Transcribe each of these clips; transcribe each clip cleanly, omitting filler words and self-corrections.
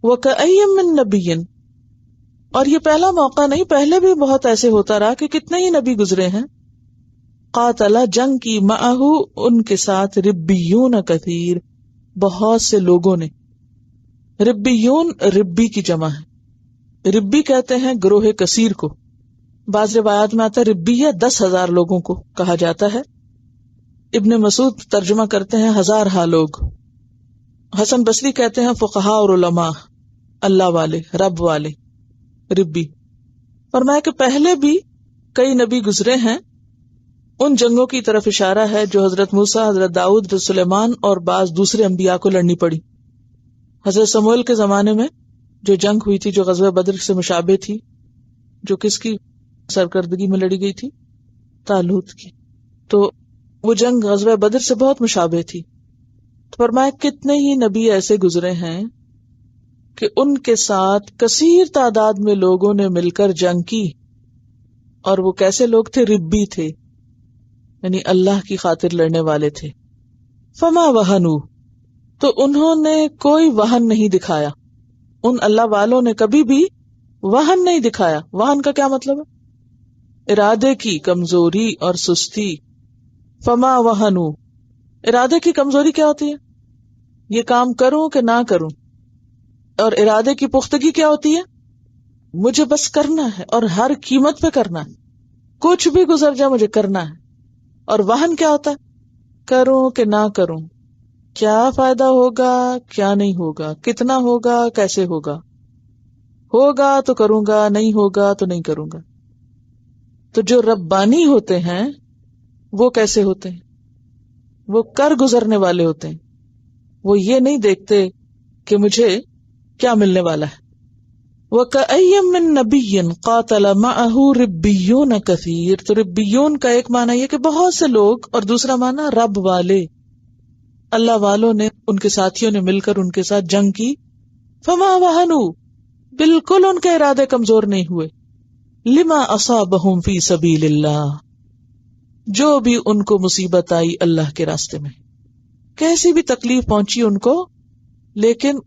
وَكَأَيٍّ مِّن نَبِيٍّ، اور یہ پہلا موقع نہیں، پہلے بھی بہت ایسے ہوتا رہا کہ کتنے ہی نبی گزرے ہیں، قاتل جنگ کی، معہ ان کے ساتھ، ربیون کثیر بہت سے لوگوں نے. ربیون ربی کی جمع ہے، ربی کہتے ہیں گروہ کثیر کو. بعض روایات میں آتا ہے ربیہ 10,000 لوگوں کو کہا جاتا ہے. ابن مسعود ترجمہ کرتے ہیں 1000 لوگ. حسن بصری کہتے ہیں فقہاء اور علماء، اللہ والے، رب والے، ربی. فرمایا کہ پہلے بھی کئی نبی گزرے ہیں. ان جنگوں کی طرف اشارہ ہے جو حضرت موسیٰ، حضرت داؤد، حضرت سلیمان اور بعض دوسرے انبیاء کو لڑنی پڑی. حضرت سموئیل کے زمانے میں جو جنگ ہوئی تھی، جو غزوہ بدر سے مشابہ تھی، جو کس کی سرکردگی میں لڑی گئی تھی؟ طالوت کی. تو وہ جنگ غزوہ بدر سے بہت مشابہ تھی. تو فرمایا کتنے ہی نبی ایسے گزرے ہیں کہ ان کے ساتھ کثیر تعداد میں لوگوں نے مل کر جنگ کی، اور وہ کیسے لوگ تھے؟ ربی تھے، یعنی اللہ کی خاطر لڑنے والے تھے. فما وہنوا، تو انہوں نے کوئی وہن نہیں دکھایا. ان اللہ والوں نے کبھی بھی وہن نہیں دکھایا. وہن کا کیا مطلب ہے؟ ارادے کی کمزوری اور سستی. فما وہنوا، ارادے کی کمزوری کیا ہوتی ہے؟ یہ کام کروں کہ نہ کروں. اور ارادے کی پختگی کیا ہوتی ہے؟ مجھے بس کرنا ہے اور ہر قیمت پہ کرنا ہے، کچھ بھی گزر جائے مجھے کرنا ہے. اور وہن کیا ہوتا ہے؟ کروں کہ نہ کروں، کیا فائدہ ہوگا کیا نہیں ہوگا، کتنا ہوگا کیسے ہوگا، ہوگا تو کروں گا، نہیں ہوگا تو نہیں کروں گا. تو جو ربانی ہوتے ہیں وہ کیسے ہوتے ہیں؟ وہ کر گزرنے والے ہوتے ہیں. وہ یہ نہیں دیکھتے کہ مجھے کیا ملنے والا ہے. وَكَأَيٍّ مِّن نَبِيٍّ قَاتَلَ مَعَهُ رِبِّيُّونَ كَثِيرٌ. تو ربیون کا ایک معنی یہ کہ بہت سے لوگ، اور دوسرا معنی رب والے، اللہ والوں نے، ان کے ساتھیوں نے مل کر ان کے ساتھ جنگ کی. فما وہنوا، بالکل ان کے ارادے کمزور نہیں ہوئے. لما اصابہم فی سبیل اللہ، جو بھی ان کو مصیبت آئی اللہ کے راستے میں، کیسی بھی تکلیف پہنچی ان کو، لیکن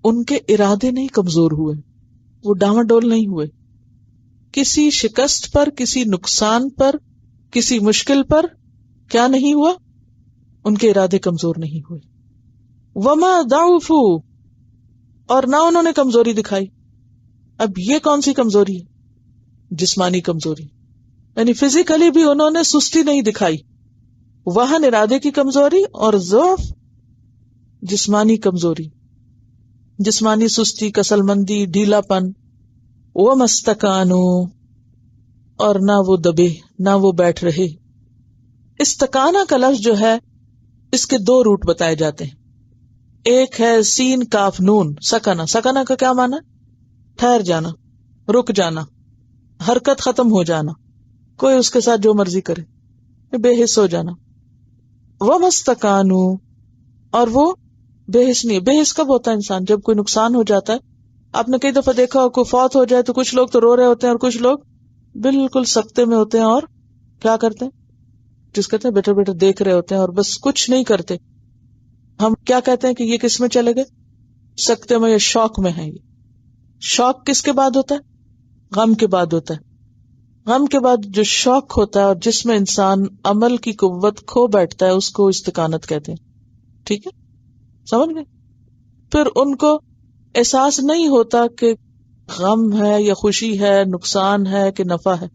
ان کے ارادے نہیں کمزور ہوئے، وہ ڈاواڈول نہیں ہوئے. کسی شکست پر، کسی نقصان پر، کسی مشکل پر کیا نہیں ہوا؟ ان کے ارادے کمزور نہیں ہوئے. وما ضعفوا، اور نہ انہوں نے کمزوری دکھائی. اب یہ کون سی کمزوری ہے؟ جسمانی کمزوری، یعنی فزیکلی بھی انہوں نے سستی نہیں دکھائی. وہن ارادے کی کمزوری، اور ضعف جسمانی کمزوری، جسمانی سستی، کسل مندی، ڈھیلا پن. وَمَسْتَكَانُوا، اور نہ وہ دبے، نہ وہ بیٹھ رہے. استکانہ کا لفظ جو ہے اس کے 2 روٹ بتائے جاتے ہیں. ایک ہے سین کاف نون، سکنہ. سکنہ کا کیا معنی؟ ٹھہر جانا، رک جانا، حرکت ختم ہو جانا، کوئی اس کے ساتھ جو مرضی کرے، بے حس ہو جانا. وَمَسْتَكَانُوا، اور وہ بے حس نہیں. بے حس کب ہوتا ہے انسان؟ جب کوئی نقصان ہو جاتا ہے. آپ نے کئی دفعہ دیکھا ہو کوئی فوت ہو جائے تو کچھ لوگ تو رو رہے ہوتے ہیں اور کچھ لوگ بالکل سکتے میں ہوتے ہیں اور کیا کرتے ہیں، جس کہتے ہیں بیٹھے بیٹھے دیکھ رہے ہوتے ہیں اور بس کچھ نہیں کرتے. ہم کیا کہتے ہیں کہ یہ کس میں چلے گئے؟ سکتے میں یا شوق میں ہے. یہ شوق کس کے بعد ہوتا ہے؟ غم کے بعد ہوتا ہے. غم کے بعد جو شوق ہوتا ہے اور جس میں انسان عمل کی قوت کھو بیٹھتا ہے اس کو استقانت کہتے ہیں. ٹھیک ہے، سمجھ گئے؟ پھر ان کو احساس نہیں ہوتا کہ غم ہے یا خوشی ہے، نقصان ہے کہ نفع ہے.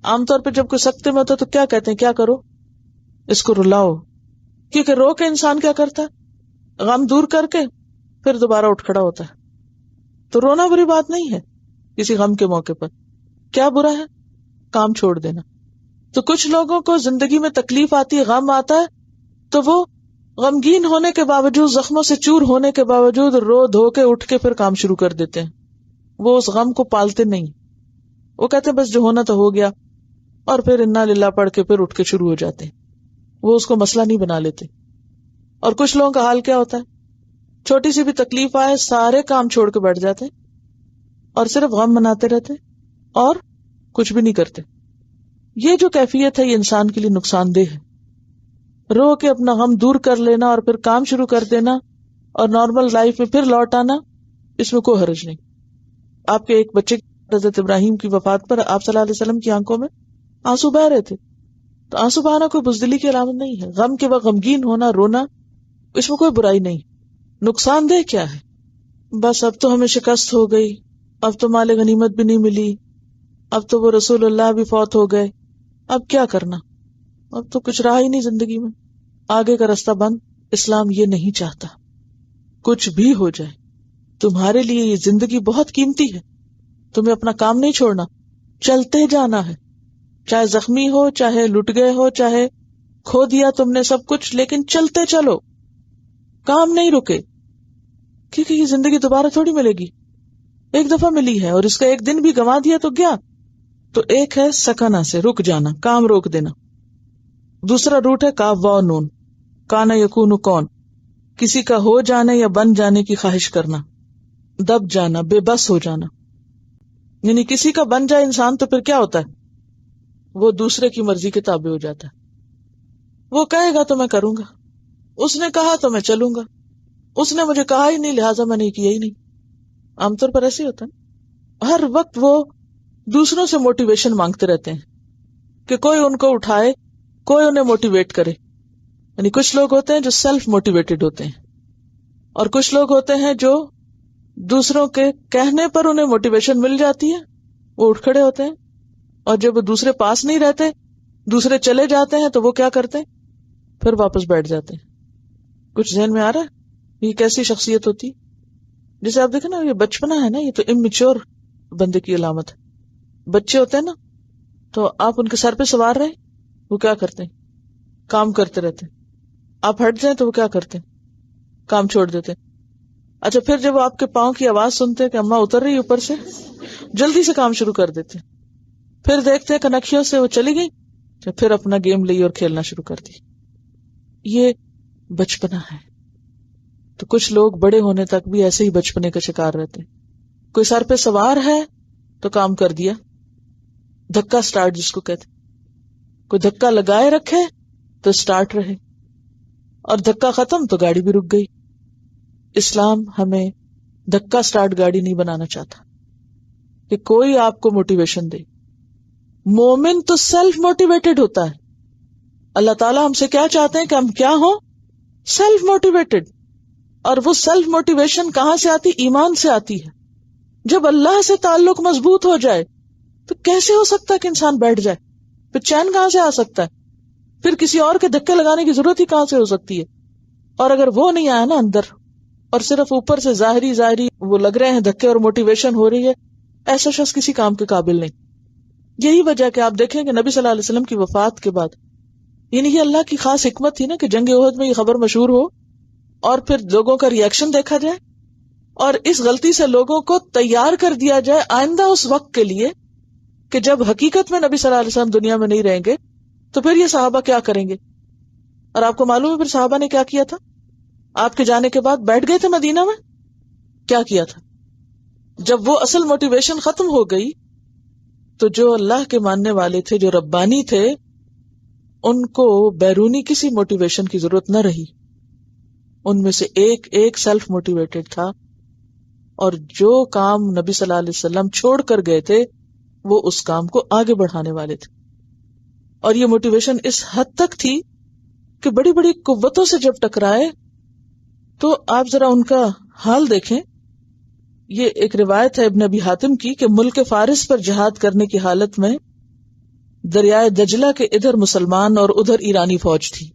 عام طور پہ جب کوئی سکتے میں ہوتا ہے تو کیا کہتے ہیں؟ کیا کرو، اس کو رلاؤ. کیونکہ رو کے انسان کیا کرتا ہے؟ غم دور کر کے پھر دوبارہ اٹھ کھڑا ہوتا ہے. تو رونا بری بات نہیں ہے کسی غم کے موقع پر. کیا برا ہے؟ کام چھوڑ دینا. تو کچھ لوگوں کو زندگی میں تکلیف آتی ہے، غم آتا ہے، تو وہ غمگین ہونے کے باوجود، زخموں سے چور ہونے کے باوجود رو دھو کے اٹھ کے پھر کام شروع کر دیتے ہیں. وہ اس غم کو پالتے نہیں، وہ کہتے ہیں بس جو ہونا تو ہو گیا، اور پھر انا للہ پڑھ کے پھر اٹھ کے شروع ہو جاتے ہیں. وہ اس کو مسئلہ نہیں بنا لیتے. اور کچھ لوگوں کا حال کیا ہوتا ہے؟ چھوٹی سی بھی تکلیف آئے سارے کام چھوڑ کے بیٹھ جاتے اور صرف غم مناتے رہتے اور کچھ بھی نہیں کرتے. یہ جو کیفیت ہے یہ انسان کے لیے نقصان دہ ہے. رو کے اپنا غم دور کر لینا اور پھر کام شروع کر دینا اور نارمل لائف میں پھر لوٹ آنا، اس میں کوئی حرج نہیں. آپ کے ایک بچے حضرت ابراہیم کی وفات پر آپ صلی اللہ علیہ وسلم کی آنکھوں میں آنسو بہ رہے تھے. تو آنسو بہانا کوئی بزدلی کی علامت نہیں ہے. غم کے وقت غمگین ہونا، رونا، اس میں کوئی برائی نہیں. نقصان دہ کیا ہے؟ بس اب تو ہمیں شکست ہو گئی، اب تو مال غنیمت بھی نہیں ملی، اب تو وہ رسول اللہ بھی فوت ہو گئے، اب کیا کرنا، اب تو کچھ رہا ہی نہیں زندگی میں، آگے کا راستہ بند. اسلام یہ نہیں چاہتا. کچھ بھی ہو جائے تمہارے لیے یہ زندگی بہت قیمتی ہے، تمہیں اپنا کام نہیں چھوڑنا، چلتے جانا ہے. چاہے زخمی ہو، چاہے لٹ گئے ہو، چاہے کھو دیا تم نے سب کچھ، لیکن چلتے چلو، کام نہیں رکے. کیونکہ یہ زندگی دوبارہ تھوڑی ملے گی، ایک دفعہ ملی ہے، اور اس کا ایک دن بھی گنوا دیا تو گیا. تو ایک ہے سکنا سے رک جانا، کام روک دینا. دوسرا روٹ ہے کاف واو نون، کانا یکون کون، کسی کا ہو جانے یا بن جانے کی خواہش کرنا، دب جانا، بے بس ہو جانا. یعنی کسی کا بن جائے انسان تو پھر کیا ہوتا ہے، وہ دوسرے کی مرضی کے تابع ہو جاتا ہے. وہ کہے گا تو میں کروں گا، اس نے کہا تو میں چلوں گا، اس نے مجھے کہا ہی نہیں لہٰذا میں نے کیا ہی نہیں. عام طور پر ایسے ہوتا ہے. ہر وقت وہ دوسروں سے موٹیویشن مانگتے رہتے ہیں کہ کوئی ان کو اٹھائے، کوئی انہیں موٹیویٹ کرے. یعنی کچھ لوگ ہوتے ہیں جو سیلف موٹیویٹڈ ہوتے ہیں، اور کچھ لوگ ہوتے ہیں جو دوسروں کے کہنے پر انہیں موٹیویشن مل جاتی ہے، وہ اٹھ کھڑے ہوتے ہیں. اور جب وہ دوسرے پاس نہیں رہتے، دوسرے چلے جاتے ہیں، تو وہ کیا کرتے ہیں، پھر واپس بیٹھ جاتے ہیں. کچھ ذہن میں آ رہا ہے یہ کیسی شخصیت ہوتی؟ جیسے آپ دیکھیں نا، یہ بچپنا ہے نا، یہ تو امیچور بندے کی علامت ہے. بچے ہوتے ہیں نا، تو آپ ان کے سر پہ سوار رہے، وہ کیا کرتے ہیں، کام کرتے رہتے ہیں. آپ ہٹ جائیں تو وہ کیا کرتے ہیں، کام چھوڑ دیتے ہیں. اچھا پھر جب وہ آپ کے پاؤں کی آواز سنتے ہیں کہ اماں اتر رہی اوپر سے، جلدی سے کام شروع کر دیتے ہیں. پھر دیکھتے ہیں کنکھیوں سے وہ چلی گئی، تو پھر اپنا گیم لی اور کھیلنا شروع کر دی. یہ بچپنا ہے. تو کچھ لوگ بڑے ہونے تک بھی ایسے ہی بچپنے کا شکار رہتے ہیں. کوئی سر پہ سوار ہے تو کام کر دیا، دھکا سٹارٹ جس کو کہتے. کوئی دھکا لگائے رکھے تو سٹارٹ رہے، اور دھکا ختم تو گاڑی بھی رک گئی. اسلام ہمیں دھکا سٹارٹ گاڑی نہیں بنانا چاہتا کہ کوئی آپ کو موٹیویشن دے. مومن تو سیلف موٹیویٹڈ ہوتا ہے. اللہ تعالیٰ ہم سے کیا چاہتے ہیں کہ ہم کیا ہوں، سیلف موٹیویٹڈ. اور وہ سیلف موٹیویشن کہاں سے آتی؟ ایمان سے آتی ہے. جب اللہ سے تعلق مضبوط ہو جائے تو کیسے ہو سکتا ہے کہ انسان بیٹھ جائے؟ پھر چین کہاں سے آ سکتا ہے؟ پھر کسی اور کے دھکے لگانے کی ضرورت ہی کہاں سے ہو سکتی ہے؟ اور اگر وہ نہیں آیا نا اندر، اور صرف اوپر سے ظاہری وہ لگ رہے ہیں دھکے اور موٹیویشن ہو رہی ہے، ایسا شخص کسی کام کے قابل نہیں. یہی وجہ کہ آپ دیکھیں کہ نبی صلی اللہ علیہ وسلم کی وفات کے بعد، یعنی یہ اللہ کی خاص حکمت تھی نا کہ جنگ احد میں یہ خبر مشہور ہو اور پھر لوگوں کا ری ایکشن دیکھا جائے، اور اس غلطی سے لوگوں کو تیار کر دیا جائے آئندہ اس وقت کے لیے کہ جب حقیقت میں نبی صلی اللہ علیہ وسلم دنیا میں نہیں رہیں گے تو پھر یہ صحابہ کیا کریں گے. اور آپ کو معلوم ہے پھر صحابہ نے کیا کیا تھا؟ آپ کے جانے کے بعد بیٹھ گئے تھے مدینہ میں. کیا کیا تھا؟ جب وہ اصل موٹیویشن ختم ہو گئی تو جو اللہ کے ماننے والے تھے، جو ربانی تھے، ان کو بیرونی کسی موٹیویشن کی ضرورت نہ رہی. ان میں سے ایک ایک سیلف موٹیویٹڈ تھا، اور جو کام نبی صلی اللہ علیہ وسلم چھوڑ کر گئے تھے وہ اس کام کو آگے بڑھانے والے تھے. اور یہ موٹیویشن اس حد تک تھی کہ بڑی بڑی قوتوں سے جب ٹکرائے تو آپ ذرا ان کا حال دیکھیں. یہ ایک روایت ہے ابن ابی حاتم کی کہ ملک فارس پر جہاد کرنے کی حالت میں دریائے دجلہ کے ادھر مسلمان اور ادھر ایرانی فوج تھی.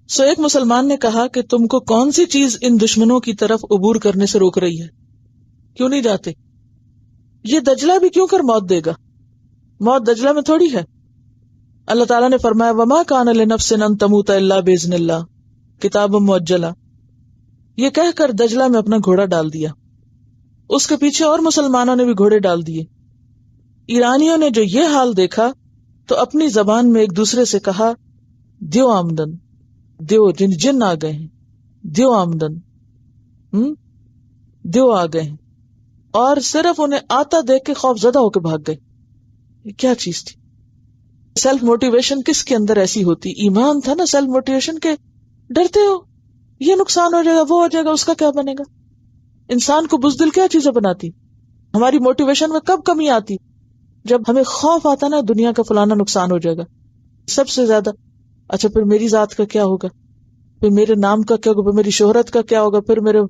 سو ایک مسلمان نے کہا کہ تم کو کون سی چیز ان دشمنوں کی طرف عبور کرنے سے روک رہی ہے، کیوں نہیں جاتے؟ یہ دجلہ بھی کیوں کر موت دے گا؟ موت دجلہ میں تھوڑی ہے. اللہ تعالیٰ نے فرمایا وما کان لنفس ان تموت الا باذن اللہ کتاب مؤجلہ. یہ کہہ کر دجلہ میں اپنا گھوڑا ڈال دیا. اس کے پیچھے اور مسلمانوں نے بھی گھوڑے ڈال دیے. ایرانیوں نے جو یہ حال دیکھا تو اپنی زبان میں ایک دوسرے سے کہا دیو آمدن، دیو جن آ گئے ہیں، دیو آمدن، دیو آ گئے ہیں. اور صرف انہیں آتا دیکھ کے خوف زدہ ہو کے بھاگ گئے. یہ کیا چیز تھی؟ سیلف موٹیویشن کس کے اندر ایسی ہوتی؟ ایمان تھا نا سیلف موٹیویشن کے. ڈرتے ہو یہ نقصان ہو جائے گا، وہ ہو جائے گا، اس کا کیا بنے گا؟ انسان کو بزدل کیا چیزیں بناتی؟ ہماری موٹیویشن میں کب کمی آتی؟ جب ہمیں خوف آتا نا دنیا کا فلانا نقصان ہو جائے گا سب سے زیادہ. اچھا پھر میری ذات کا کیا ہوگا، پھر میرے نام کا کیا ہوگا، پھر میری شہرت کا کیا ہوگا، پھر میرے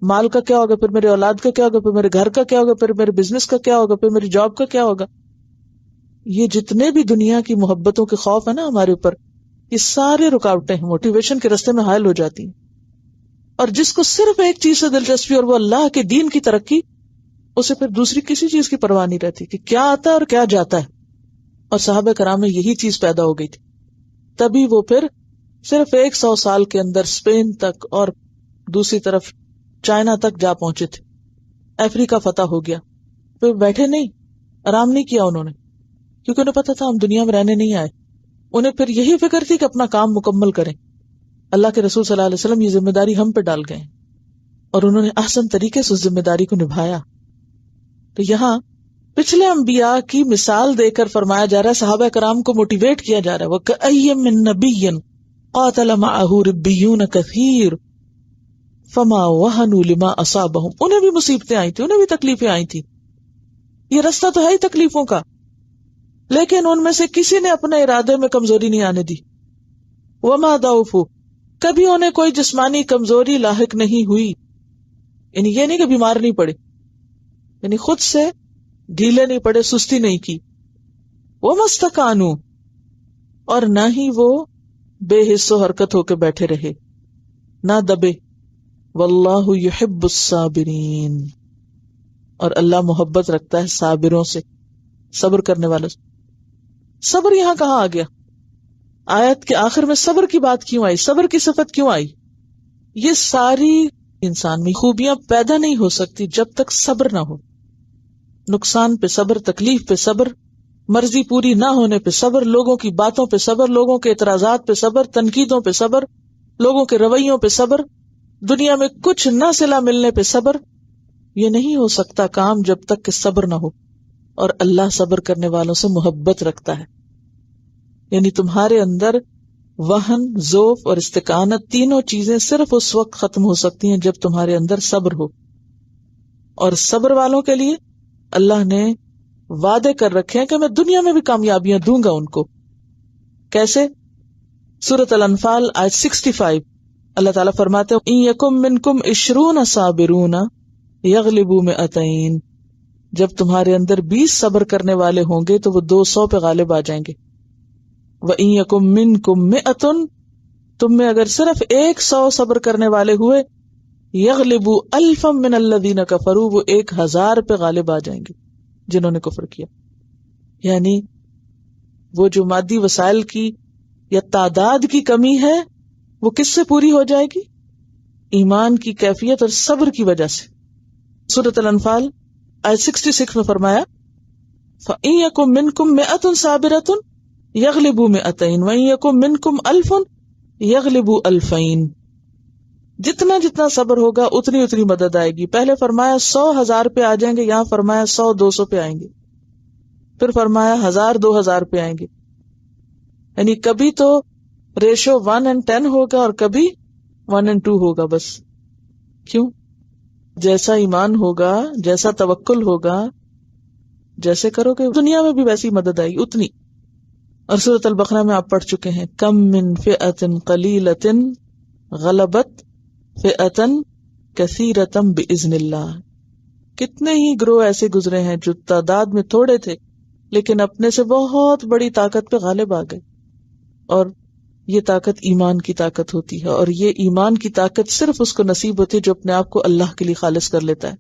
مال کا کیا ہوگا، پھر میرے اولاد کا کیا ہوگا، پھر میرے گھر کا کیا ہوگا، پھر میرے بزنس کا کیا ہوگا، پھر میری جاب کا کیا ہوگا. یہ جتنے بھی دنیا کی محبتوں کے خوف ہے نا ہمارے اوپر، یہ سارے رکاوٹیں ہیں، موٹیویشن کے راستے میں حائل ہو جاتی ہیں. اور جس کو صرف ایک چیز سے دلچسپی اور وہ اللہ کے دین کی ترقی، اسے پھر دوسری کسی چیز کی پرواہ نہیں رہتی کہ کیا آتا ہے اور کیا جاتا ہے. اور صحابہ کرام میں یہی چیز پیدا ہو گئی تھی، تبھی وہ پھر صرف 100 سال کے اندر اسپین تک اور دوسری طرف چائنا تک جا پہنچے تھے. افریقہ فتح ہو گیا. پھر بیٹھے نہیں، آرام نہیں کیا انہوں نے، کیونکہ انہیں پتا تھا ہم دنیا میں رہنے نہیں آئے. انہیں پھر یہی فکر تھی کہ اپنا کام مکمل کریں. اللہ کے رسول صلی اللہ علیہ وسلم یہ ذمہ داری ہم پہ ڈال گئے اور انہوں نے احسن طریقے سے اس ذمہ داری کو نبھایا. تو یہاں پچھلے انبیاء کی مثال دے کر فرمایا جا رہا ہے، صحابہ کرام کو موٹیویٹ کیا جا رہا ہے. وَكَأَيٍّ مِّن نَبِيٍّ قَاتَلَ مَعَهُ رِبِّيُّونَ كَثِيرٌ فَمَا وَهَنُوا لِمَا أَصَابَهُمْ. انہیں بھی مصیبتیں آئی تھی، انہیں بھی تکلیفیں آئی تھی. یہ رستہ تو ہے ہی تکلیفوں کا، لیکن ان میں سے کسی نے اپنے ارادے میں کمزوری نہیں آنے دی. وَمَا ضَعُفُوا، کبھی انہیں کوئی جسمانی کمزوری لاحق نہیں ہوئی. یعنی یہ نہیں کہ بیمار نہیں پڑے، یعنی خود سے ڈھیلے نہیں پڑے، سستی نہیں کی. وَمَا اسْتَكَانُوا، اور نہ ہی وہ بے حس و حرکت ہو کے بیٹھے رہے، نہ دبے. وَاللَّهُ يُحِبُّ الصَّابِرِينَ، اور اللہ محبت رکھتا ہے صابروں سے، صبر کرنے والوں سے. صبر یہاں کہاں آ گیا؟ آیت کے آخر میں صبر کی بات کیوں آئی؟ صبر کی صفت کیوں آئی؟ یہ ساری انسان میں خوبیاں پیدا نہیں ہو سکتی جب تک صبر نہ ہو. نقصان پہ صبر، تکلیف پہ صبر، مرضی پوری نہ ہونے پہ صبر، لوگوں کی باتوں پہ صبر، لوگوں کے اعتراضات پہ صبر، تنقیدوں پہ صبر، لوگوں کے رویوں پہ صبر، دنیا میں کچھ نہ صلہ ملنے پہ صبر. یہ نہیں ہو سکتا کام جب تک کہ صبر نہ ہو. اور اللہ صبر کرنے والوں سے محبت رکھتا ہے. یعنی تمہارے اندر وہن، ضعف اور استقامت تینوں چیزیں صرف اس وقت ختم ہو سکتی ہیں جب تمہارے اندر صبر ہو. اور صبر والوں کے لیے اللہ نے وعدے کر رکھے ہیں کہ میں دنیا میں بھی کامیابیاں دوں گا ان کو. کیسے؟ سورۃ الانفال آیت 65 اللہ تعالیٰ فرماتے ہیں ان یکم منکم 20 صابرون یغلبوا 200، جب تمہارے اندر 20 صبر کرنے والے ہوں گے تو وہ 200 پہ غالب آ جائیں گے. وَإِن يَكُن مِّنكُم 100، تم میں اگر صرف 100 صبر کرنے والے ہوئے، يَغْلِبُوا أَلْفًا مِّنَ الَّذِينَ كَفَرُوا، وہ 1000 پہ غالب آ جائیں گے جنہوں نے کفر کیا. یعنی وہ جو مادی وسائل کی یا تعداد کی کمی ہے وہ کس سے پوری ہو جائے گی؟ ایمان کی کیفیت اور صبر کی وجہ سے. سورۃ الانفال آیت 66 میں فرمایا فَإِن يَكُن مِّنكُم 100 صَابِرَةٌ يَغْلِبُوا 200 وَإِن يَكُن مِّنكُم 1000 يَغْلِبُوا 2000. جتنا جتنا صبر ہوگا اتنی اتنی مدد آئے گی. پہلے فرمایا 100,000 پہ آ جائیں گے، یہاں فرمایا 100-200 پہ آئیں گے، پھر فرمایا 1000-2000 پہ آئیں گے. یعنی کبھی تو ریشو 1:10 ہوگا اور کبھی 1:2 ہوگا. بس کیوں؟ جیسا ایمان ہوگا، جیسا توکل ہوگا، جیسے کرو گے دنیا میں بھی ویسی مدد آئی اتنی. اور سورۃ البقرہ میں آپ پڑھ چکے ہیں کم من فئۃ قلیلۃ غلبت فئۃ کثیرۃ باذن اللہ. کتنے ہی گروہ ایسے گزرے ہیں جو تعداد میں تھوڑے تھے لیکن اپنے سے بہت بڑی طاقت پہ غالب آ گئے. اور یہ طاقت ایمان کی طاقت ہوتی ہے، اور یہ ایمان کی طاقت صرف اس کو نصیب ہوتی ہے جو اپنے آپ کو اللہ کے لیے خالص کر لیتا ہے.